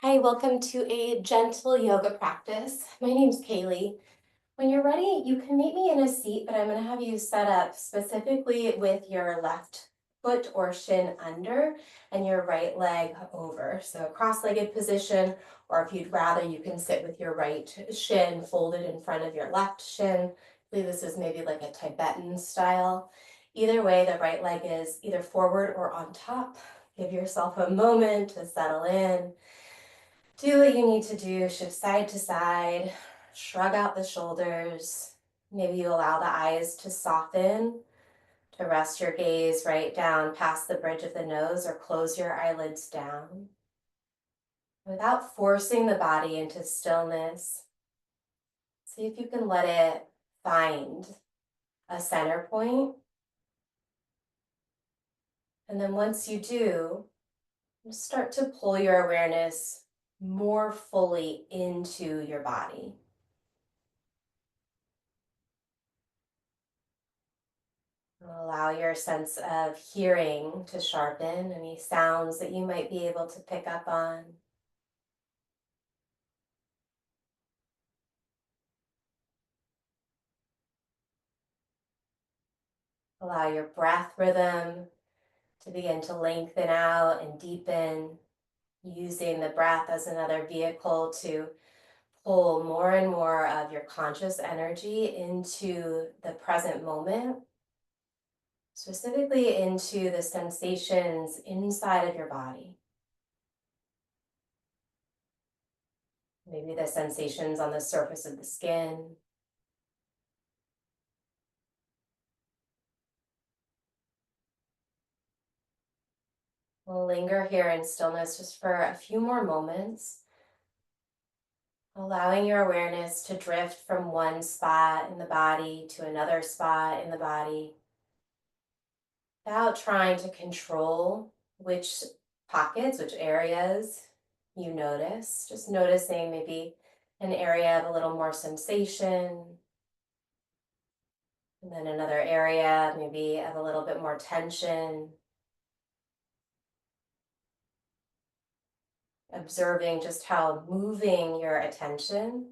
Hi, welcome to a gentle yoga practice. My name's Kaylee. When you're ready, you can meet me in a seat, but I'm going to have you set up specifically with your left foot or shin under and your right leg over. So cross-legged position, or if you'd rather, you can sit with your right shin folded in front of your left shin. I believe this is maybe like a Tibetan style. Either way, the right leg is either forward or on top. Give yourself a moment to settle in. Do what you need to do, shift side to side, shrug out the shoulders. Maybe you allow the eyes to soften, to rest your gaze right down past the bridge of the nose or close your eyelids down. Without forcing the body into stillness, see if you can let it find a center point. And then once you do, start to pull your awareness more fully into your body. Allow your sense of hearing to sharpen, any sounds that you might be able to pick up on. Allow your breath rhythm to begin to lengthen out and deepen, using the breath as another vehicle to pull more and more of your conscious energy into the present moment, specifically into the sensations inside of your body. Maybe the sensations on the surface of the skin. We'll linger here in stillness just for a few more moments, allowing your awareness to drift from one spot in the body to another spot in the body without trying to control which pockets, which areas you notice. Just noticing maybe an area of a little more sensation, and then another area maybe of a little bit more tension. Observing just how moving your attention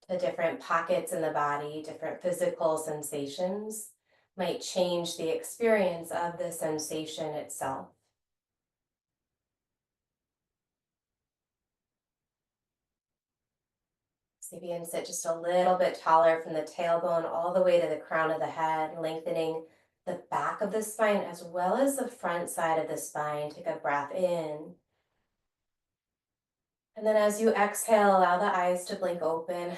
to different pockets in the body, different physical sensations, might change the experience of the sensation itself. See if you can sit just a little bit taller from the tailbone all the way to the crown of the head, lengthening the back of the spine as well as the front side of the spine. Take a breath in. And then as you exhale, allow the eyes to blink open.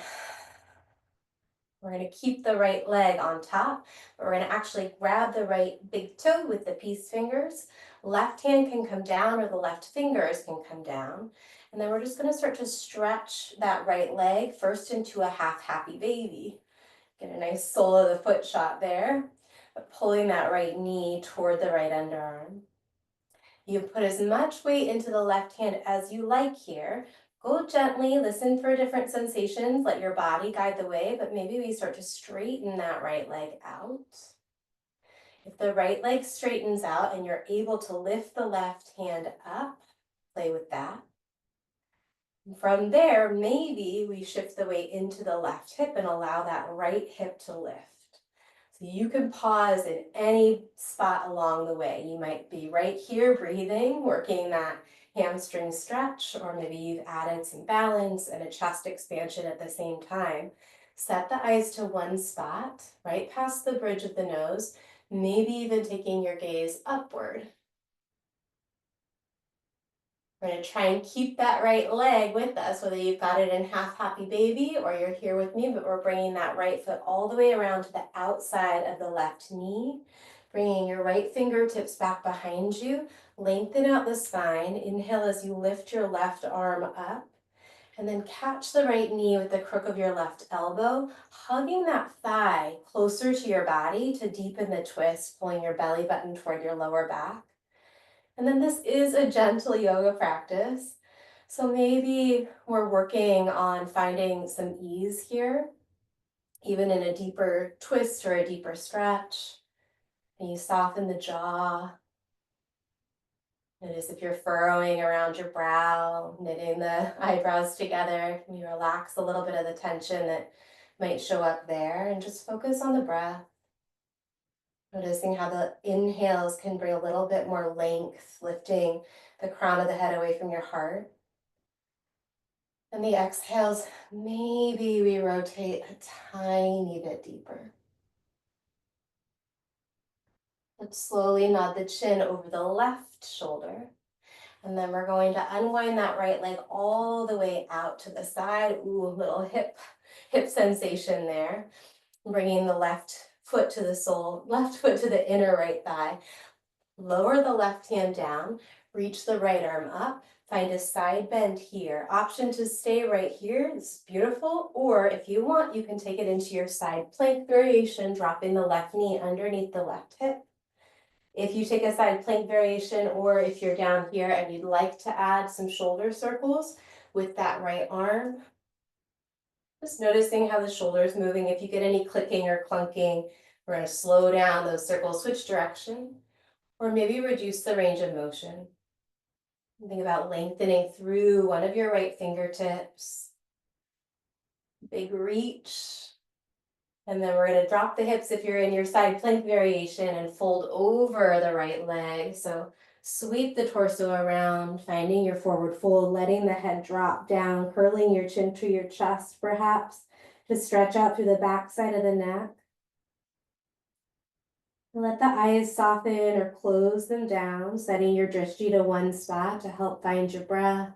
We're going to keep the right leg on top, but we're going to actually grab the right big toe with the peace fingers. Left hand can come down or the left fingers can come down. And then we're just going to start to stretch that right leg first into a half happy baby. Get a nice sole of the foot shot there, but pulling that right knee toward the right underarm. You put as much weight into the left hand as you like here. Go gently, listen for different sensations, let your body guide the way, but maybe we start to straighten that right leg out. If the right leg straightens out and you're able to lift the left hand up, play with that. From there, maybe we shift the weight into the left hip and allow that right hip to lift. So you can pause in any spot along the way. You might be right here breathing, working that hamstring stretch, or maybe you've added some balance and a chest expansion at the same time. Set the eyes to one spot, right past the bridge of the nose, maybe even taking your gaze upward. We're going to try and keep that right leg with us, whether you've got it in half happy baby or you're here with me, but we're bringing that right foot all the way around to the outside of the left knee, bringing your right fingertips back behind you, lengthen out the spine, inhale as you lift your left arm up, and then catch the right knee with the crook of your left elbow, hugging that thigh closer to your body to deepen the twist, pulling your belly button toward your lower back. And then this is a gentle yoga practice. So maybe we're working on finding some ease here, even in a deeper twist or a deeper stretch. And you soften the jaw. Notice if you're furrowing around your brow, knitting the eyebrows together. Can you relax a little bit of the tension that might show up there and just focus on the breath? Noticing how the inhales can bring a little bit more length, lifting the crown of the head away from your heart. And the exhales, maybe we rotate a tiny bit deeper. Let's slowly nod the chin over the left shoulder. And then we're going to unwind that right leg all the way out to the side. Ooh, a little hip sensation there. Bringing the left foot to the sole, left foot to the inner right thigh. Lower the left hand down, reach the right arm up, find a side bend here. Option to stay right here, this is beautiful. Or if you want, you can take it into your side plank variation, dropping the left knee underneath the left hip. If you take a side plank variation, or if you're down here and you'd like to add some shoulder circles with that right arm, just noticing how the shoulder is moving. If you get any clicking or clunking, we're going to slow down those circles, switch direction, or maybe reduce the range of motion. Think about lengthening through one of your right fingertips. Big reach. And then we're going to drop the hips if you're in your side plank variation and fold over the right leg. So sweep the torso around, finding your forward fold, letting the head drop down, curling your chin to your chest perhaps to stretch out through the back side of the neck. Let the eyes soften or close them down, setting your drishti to one spot to help find your breath.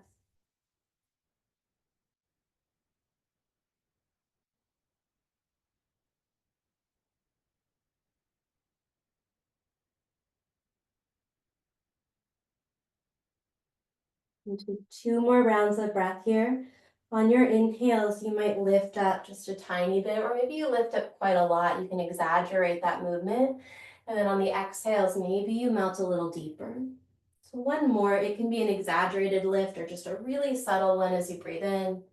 Into two more rounds of breath here. On your inhales, you might lift up just a tiny bit, or maybe you lift up quite a lot. You can exaggerate that movement. And then on the exhales, maybe you melt a little deeper. So one more, it can be an exaggerated lift or just a really subtle one as you breathe in.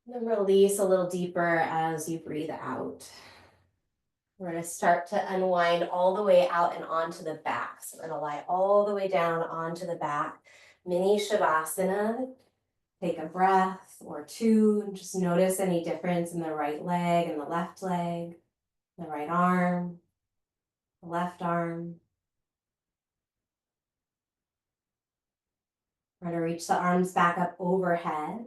And then release a little deeper as you breathe out. We're going to start to unwind all the way out and onto the back. So we're going to lie all the way down onto the back. Mini Shavasana. Take a breath or two and just notice any difference in the right leg and the left leg, the right arm, the left arm. We're going to reach the arms back up overhead.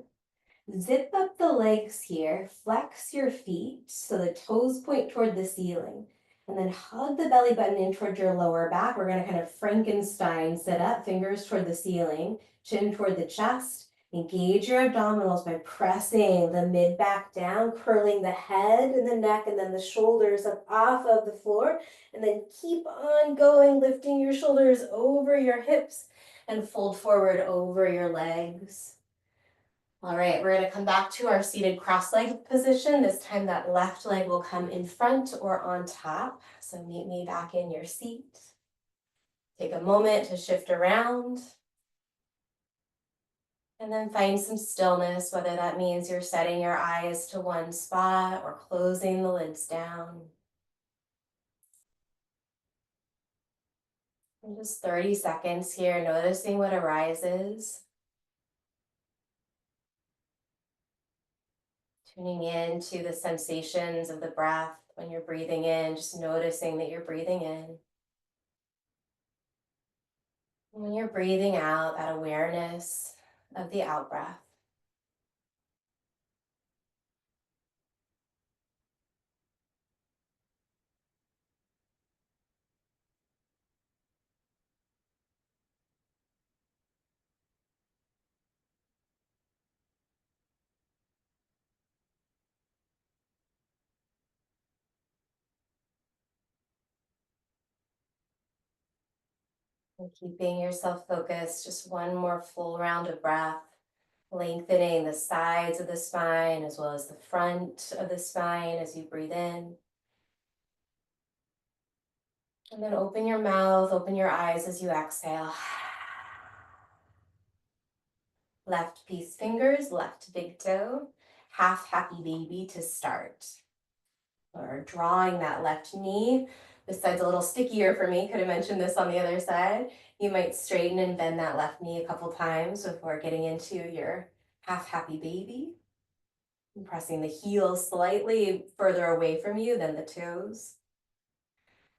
Zip up the legs here, flex your feet so the toes point toward the ceiling, and then hug the belly button in toward your lower back. We're going to kind of Frankenstein sit up, fingers toward the ceiling, chin toward the chest. Engage your abdominals by pressing the mid back down, curling the head and the neck and then the shoulders up off of the floor, and then keep on going, lifting your shoulders over your hips and fold forward over your legs. All right, we're going to come back to our seated cross-legged position. This time that left leg will come in front or on top. So meet me back in your seat. Take a moment to shift around. And then find some stillness, whether that means you're setting your eyes to one spot or closing the lids down. And just 30 seconds here, noticing what arises. Tuning in to the sensations of the breath when you're breathing in, just noticing that you're breathing in. And when you're breathing out, that awareness of the out breath. And keeping yourself focused, just one more full round of breath, lengthening the sides of the spine as well as the front of the spine as you breathe in. And then open your mouth, open your eyes as you exhale. Left peace fingers, left big toe, half happy baby to start. Or drawing that left knee This side's a little stickier for me. Could have mentioned this on the other side. You might straighten and bend that left knee a couple times before getting into your half happy baby. And pressing the heel slightly further away from you than the toes.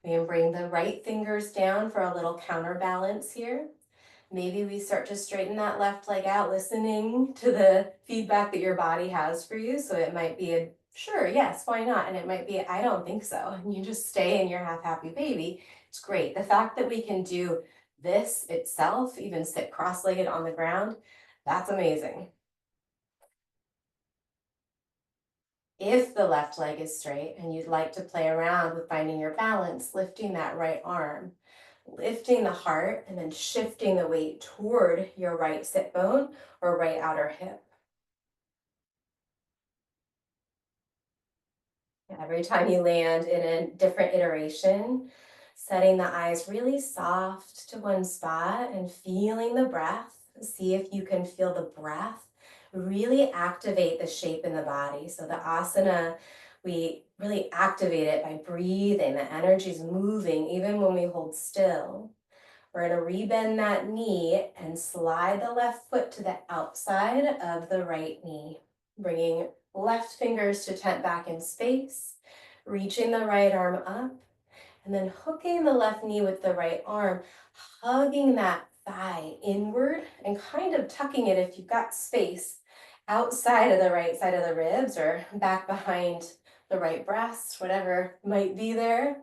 We can bring the right fingers down for a little counterbalance here. Maybe we start to straighten that left leg out, listening to the feedback that your body has for you. So it might be a sure, yes, why not? And it might be, I don't think so. And you just stay in your half happy baby. It's great. The fact that we can do this itself, even sit cross-legged on the ground, that's amazing. If the left leg is straight and you'd like to play around with finding your balance, lifting that right arm, lifting the heart, and then shifting the weight toward your right sit bone or right outer hip. Every time you land in a different iteration, setting the eyes really soft to one spot and feeling the breath. See if you can feel the breath really activate the shape in the body. So the asana, we really activate it by breathing. The energy is moving even when we hold still. We're going to rebend that knee and slide the left foot to the outside of the right knee, bringing left fingers to tent back in space, reaching the right arm up, and then hooking the left knee with the right arm, hugging that thigh inward and kind of tucking it if you've got space outside of the right side of the ribs or back behind the right breast, whatever might be there.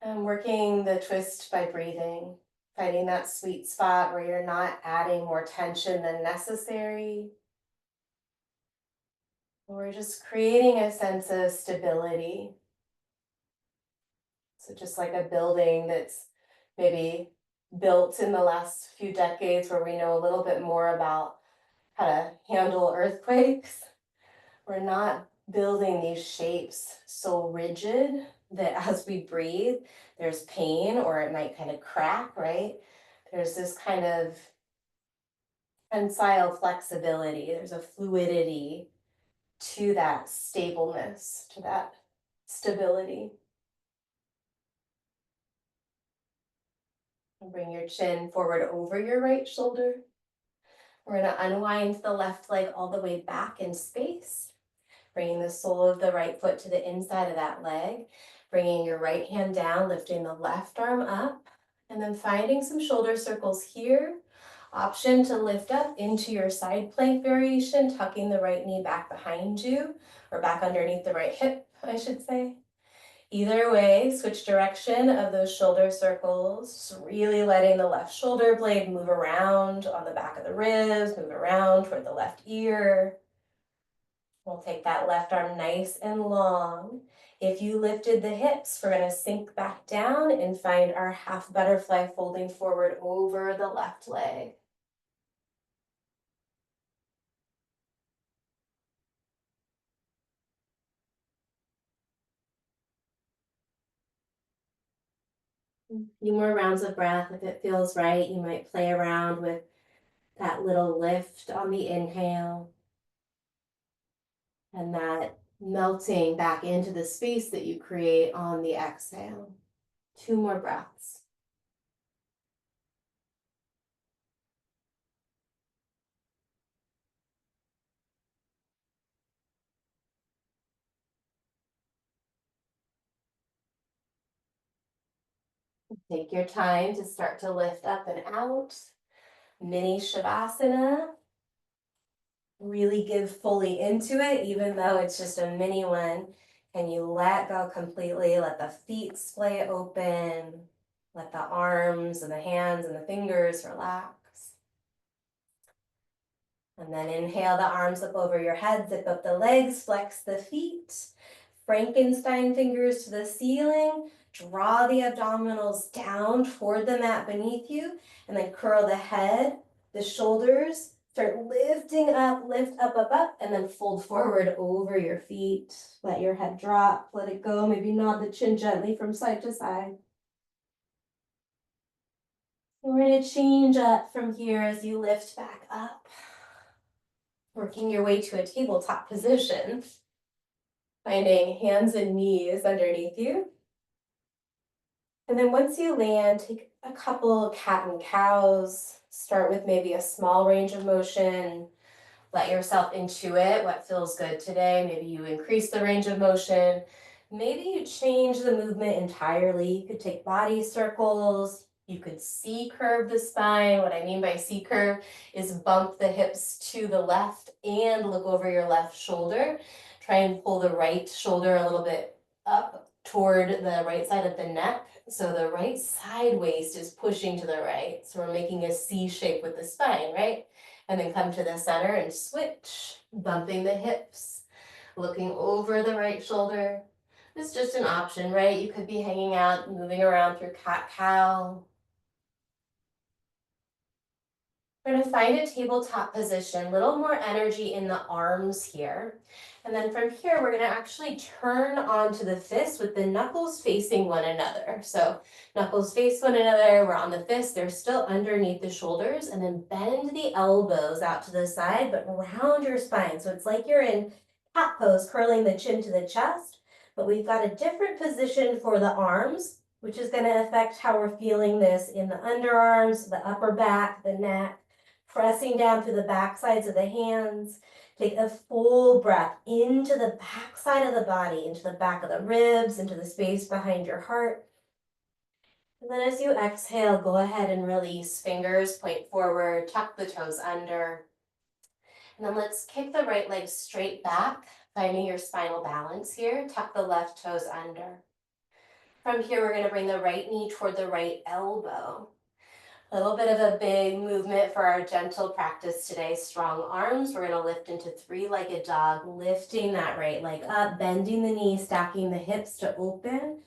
And working the twist by breathing, finding that sweet spot where you're not adding more tension than necessary. We're just creating a sense of stability. So just like a building that's maybe built in the last few decades where we know a little bit more about how to handle earthquakes, we're not building these shapes so rigid that as we breathe, there's pain or it might kind of crack, right? There's this kind of tensile flexibility, there's a fluidity to that stableness, to that stability. And bring your chin forward over your right shoulder. We're going to unwind the left leg all the way back in space, bringing the sole of the right foot to the inside of that leg, bringing your right hand down, lifting the left arm up, and then finding some shoulder circles here. Option to lift up into your side plank variation, tucking the right knee back behind you, or back underneath the right hip, I should say. Either way, switch direction of those shoulder circles, really letting the left shoulder blade move around on the back of the ribs, move around toward the left ear. We'll take that left arm nice and long. If you lifted the hips, we're going to sink back down and find our half butterfly folding forward over the left leg. A few more rounds of breath. If it feels right, you might play around with that little lift on the inhale and that melting back into the space that you create on the exhale. 2 more breaths. Take your time to start to lift up and out. Mini Shavasana. Really give fully into it, even though it's just a mini one. And you let go completely, let the feet splay open, let the arms and the hands and the fingers relax. And then inhale the arms up over your head, zip up the legs, flex the feet, Frankenstein fingers to the ceiling, draw the abdominals down toward the mat beneath you, and then curl the head, the shoulders, start lifting up, lift up, up, up, and then fold forward over your feet. Let your head drop, let it go, maybe nod the chin gently from side to side. We're going to change up from here as you lift back up. Working your way to a tabletop position, finding hands and knees underneath you. And then once you land, take a couple cat and cows. Start with maybe a small range of motion. Let yourself intuit what feels good today. Maybe you increase the range of motion. Maybe you change the movement entirely. You could take body circles. You could C curve the spine. What I mean by C curve is bump the hips to the left and look over your left shoulder. Try and pull the right shoulder a little bit up toward the right side of the neck. So the right side waist is pushing to the right. So we're making a C shape with the spine, right? And then come to the center and switch, bumping the hips, looking over the right shoulder. It's just an option, right? You could be hanging out, moving around through cat-cow. We're going to find a tabletop position, a little more energy in the arms here. And then from here, we're going to actually turn onto the fist with the knuckles facing one another. So knuckles face one another, we're on the fist, they're still underneath the shoulders, and then bend the elbows out to the side, but round your spine. So it's like you're in cat pose, curling the chin to the chest, but we've got a different position for the arms, which is going to affect how we're feeling this in the underarms, the upper back, the neck. Pressing down through the back sides of the hands. Take a full breath into the back side of the body, into the back of the ribs, into the space behind your heart. And then as you exhale, go ahead and release. Fingers point forward, tuck the toes under. And then let's kick the right leg straight back, finding your spinal balance here. Tuck the left toes under. From here, we're going to bring the right knee toward the right elbow. A little bit of a big movement for our gentle practice today. Strong arms. We're going to lift into three-legged dog, lifting that right leg up, bending the knee, stacking the hips to open.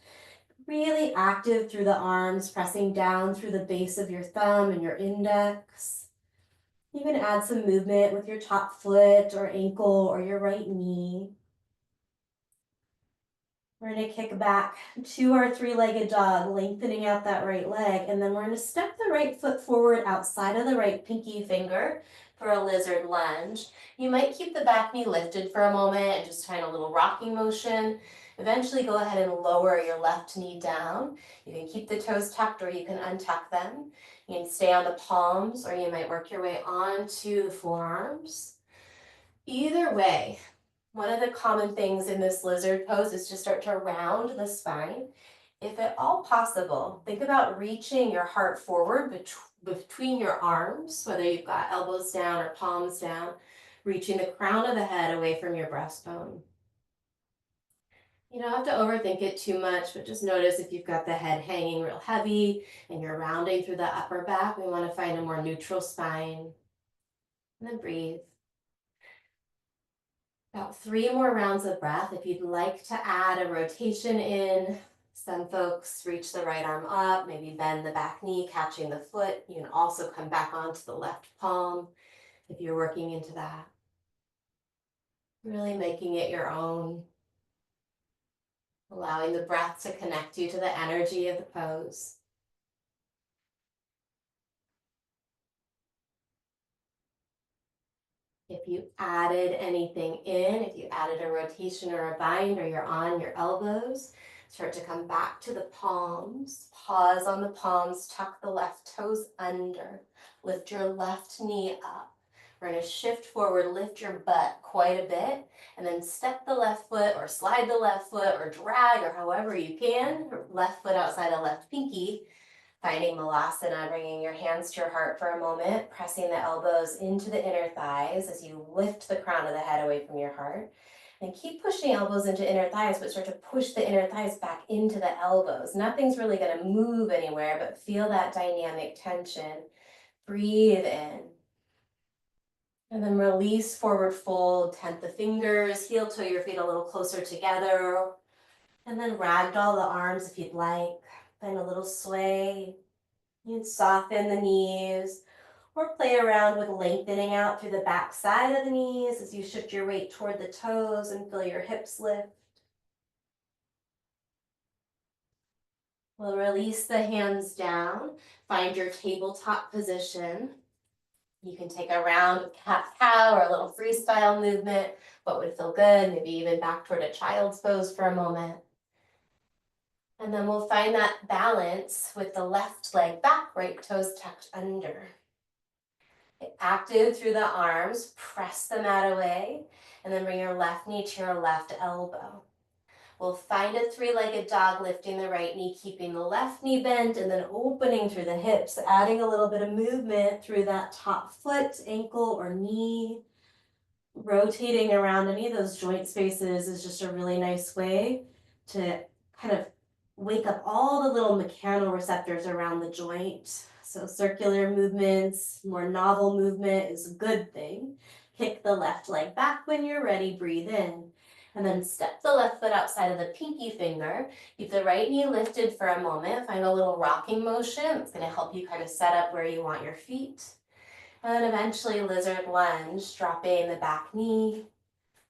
Really active through the arms, pressing down through the base of your thumb and your index. You can add some movement with your top foot or ankle or your right knee. We're going to kick back to our three-legged dog, lengthening out that right leg, and then we're going to step the right foot forward outside of the right pinky finger for a lizard lunge. You might keep the back knee lifted for a moment and just find a little rocking motion. Eventually go ahead and lower your left knee down. You can keep the toes tucked or you can untuck them. You can stay on the palms or you might work your way onto the forearms. Either way, one of the common things in this lizard pose is to start to round the spine. If at all possible, think about reaching your heart forward between your arms, whether you've got elbows down or palms down, reaching the crown of the head away from your breastbone. You don't have to overthink it too much, but just notice if you've got the head hanging real heavy and you're rounding through the upper back, we want to find a more neutral spine. And then breathe. About 3 more rounds of breath. If you'd like to add a rotation in, some folks reach the right arm up, maybe bend the back knee, catching the foot. You can also come back onto the left palm if you're working into that. Really making it your own, allowing the breath to connect you to the energy of the pose. If you added anything in, if you added a rotation or a bind or you're on your elbows, start to come back to the palms. Pause on the palms, tuck the left toes under. Lift your left knee up. We're going to shift forward, lift your butt quite a bit, and then step the left foot or slide the left foot or drag or however you can. Left foot outside of left pinky. Finding Malasana, bringing your hands to your heart for a moment, pressing the elbows into the inner thighs as you lift the crown of the head away from your heart. And keep pushing elbows into inner thighs, but start to push the inner thighs back into the elbows. Nothing's really going to move anywhere, but feel that dynamic tension. Breathe in. And then release, forward fold, tent the fingers, heel toe your feet a little closer together. And then ragdoll the arms if you'd like. Find a little sway. You can soften the knees or play around with lengthening out through the back side of the knees as you shift your weight toward the toes and feel your hips lift. We'll release the hands down. Find your tabletop position. You can take a round of cat-cow or a little freestyle movement. What would feel good? Maybe even back toward a child's pose for a moment. And then we'll find that balance with the left leg back, right toes tucked under. Get active through the arms, press the mat away, and then bring your left knee to your left elbow. We'll find a three-legged dog, lifting the right knee, keeping the left knee bent, and then opening through the hips, adding a little bit of movement through that top foot, ankle, or knee. Rotating around any of those joint spaces is just a really nice way to kind of wake up all the little mechanoreceptors around the joint. So circular movements, more novel movement is a good thing. Kick the left leg back when you're ready, breathe in. And then step the left foot outside of the pinky finger. Keep the right knee lifted for a moment. Find a little rocking motion. It's going to help you kind of set up where you want your feet. And eventually lizard lunge, dropping the back knee,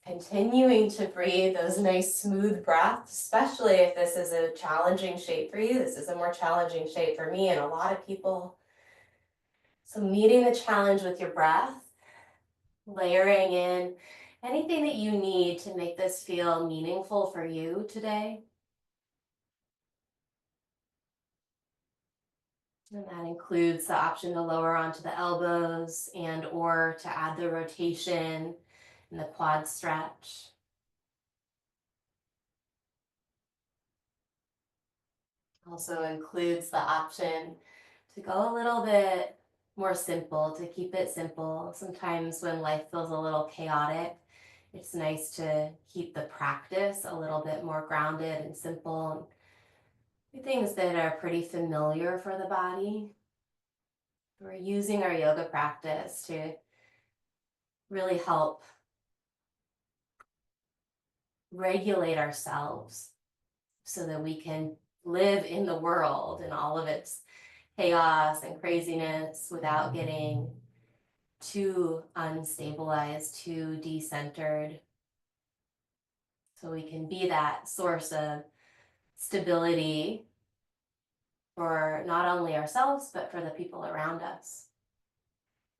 continuing to breathe those nice smooth breaths, especially if this is a challenging shape for you. This is a more challenging shape for me and a lot of people. So meeting the challenge with your breath, layering in anything that you need to make this feel meaningful for you today. And that includes the option to lower onto the elbows and or to add the rotation and the quad stretch. Also includes the option to go a little bit more simple, to keep it simple. Sometimes when life feels a little chaotic, it's nice to keep the practice a little bit more grounded and simple. Things that are pretty familiar for the body. We're using our yoga practice to really help regulate ourselves so that we can live in the world and all of its chaos and craziness without getting too unstabilized, too decentered. So we can be that source of stability for not only ourselves, but for the people around us.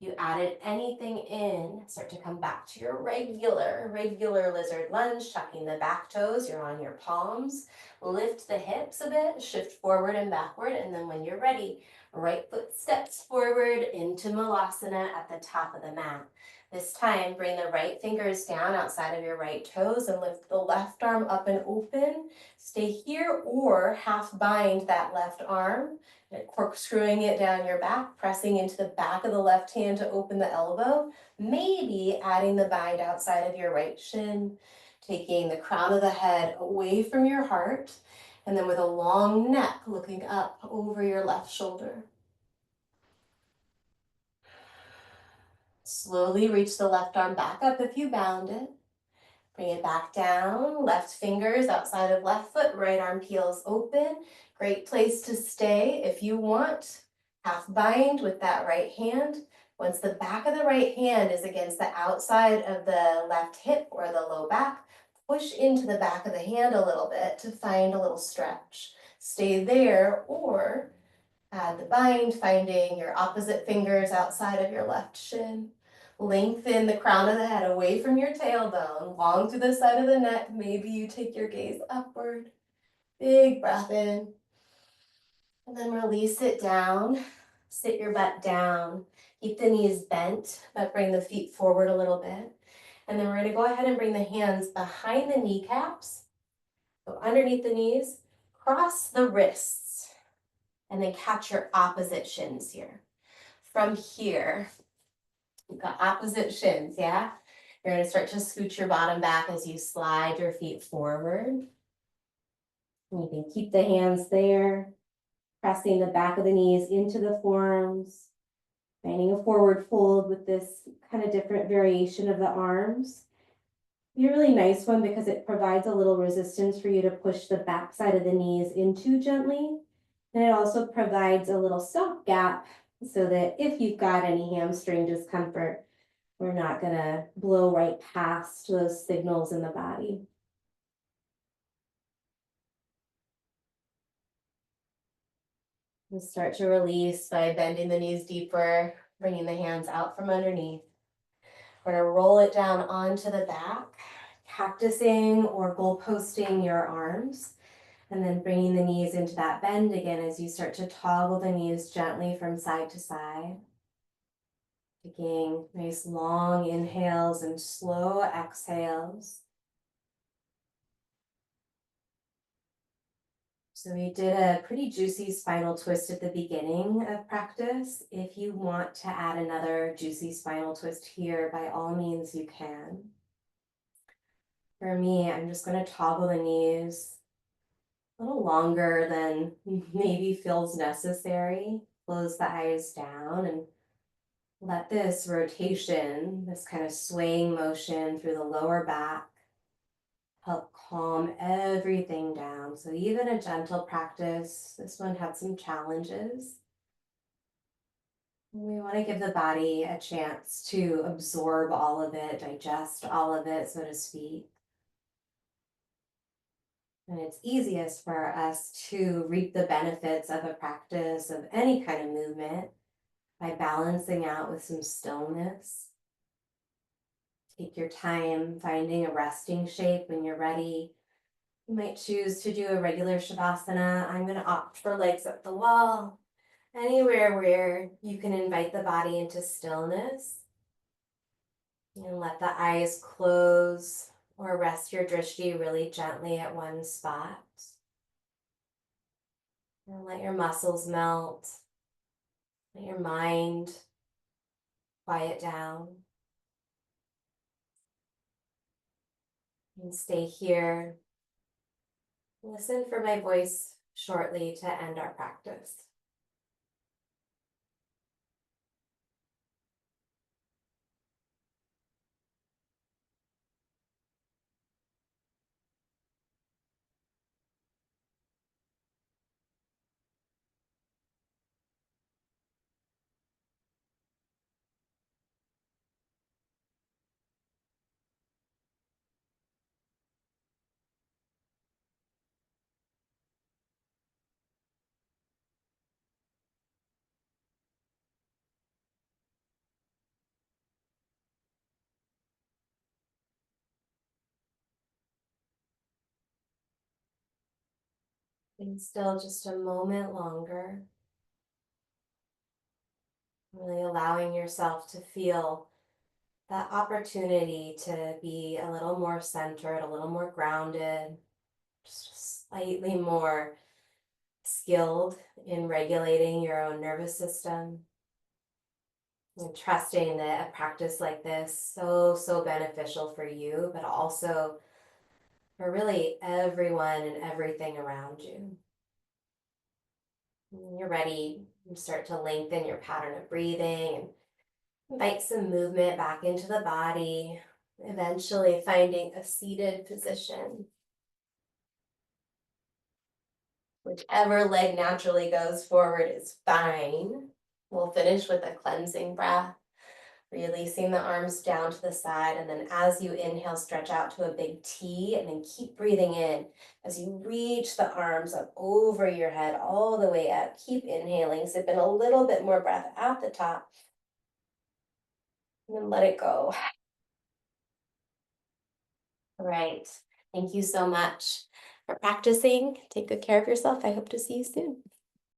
You added anything in, start to come back to your regular lizard lunge, tucking the back toes, you're on your palms, lift the hips a bit, shift forward and backward, and then when you're ready, right foot steps forward into Malasana at the top of the mat. This time, bring the right fingers down outside of your right toes and lift the left arm up and open. Stay here or half bind that left arm, corkscrewing it down your back, pressing into the back of the left hand to open the elbow, maybe adding the bind outside of your right shin, taking the crown of the head away from your heart, and then with a long neck looking up over your left shoulder. Slowly reach the left arm back up if you bound it. Bring it back down, left fingers outside of left foot, right arm peels open. Great place to stay if you want. Half bind with that right hand. Once the back of the right hand is against the outside of the left hip or the low back, push into the back of the hand a little bit to find a little stretch. Stay there or add the bind, finding your opposite fingers outside of your left shin. Lengthen the crown of the head away from your tailbone, long to the side of the neck. Maybe you take your gaze upward. Big breath in. And then release it down. Sit your butt down. Keep the knees bent, but bring the feet forward a little bit. And then we're going to go ahead and bring the hands behind the kneecaps. So underneath the knees, cross the wrists, and then catch your opposite shins here. From here, you've got opposite shins, yeah? You're going to start to scoot your bottom back as you slide your feet forward. And you can keep the hands there, pressing the back of the knees into the forearms, finding a forward fold with this kind of different variation of the arms. Be a really nice one because it provides a little resistance for you to push the back side of the knees into gently. And it also provides a little stop gap so that if you've got any hamstring discomfort, we're not gonna blow right past those signals in the body. And start to release by bending the knees deeper, bringing the hands out from underneath. We're gonna roll it down onto the back, cactusing or goalposting your arms. And then bringing the knees into that bend again as you start to toggle the knees gently from side to side. Taking nice long inhales and slow exhales. So we did a pretty juicy spinal twist at the beginning of practice. If you want to add another juicy spinal twist here, by all means you can. For me, I'm just going to toggle the knees a little longer than maybe feels necessary. Close the eyes down and let this rotation, this kind of swaying motion through the lower back, help calm everything down. So even a gentle practice, this one had some challenges. We want to give the body a chance to absorb all of it, digest all of it, so to speak. And it's easiest for us to reap the benefits of a practice of any kind of movement by balancing out with some stillness. Take your time finding a resting shape when you're ready. You might choose to do a regular Shavasana. I'm going to opt for legs up the wall, anywhere where you can invite the body into stillness. And let the eyes close or rest your drishti really gently at one spot. And let your muscles melt. Let your mind quiet down. And stay here. Listen for my voice shortly to end our practice. And still just a moment longer. Really allowing yourself to feel that opportunity to be a little more centered, a little more grounded, just slightly more skilled in regulating your own nervous system. And trusting that a practice like this so beneficial for you, but also for really everyone and everything around you. When you're ready, you start to lengthen your pattern of breathing and invite some movement back into the body, eventually finding a seated position. Whichever leg naturally goes forward is fine. We'll finish with a cleansing breath, releasing the arms down to the side. And then as you inhale, stretch out to a big T and then keep breathing in as you reach the arms up over your head all the way up. Keep inhaling, sip in a little bit more breath at the top. And then let it go. All right. Thank you so much for practicing. Take good care of yourself. I hope to see you soon.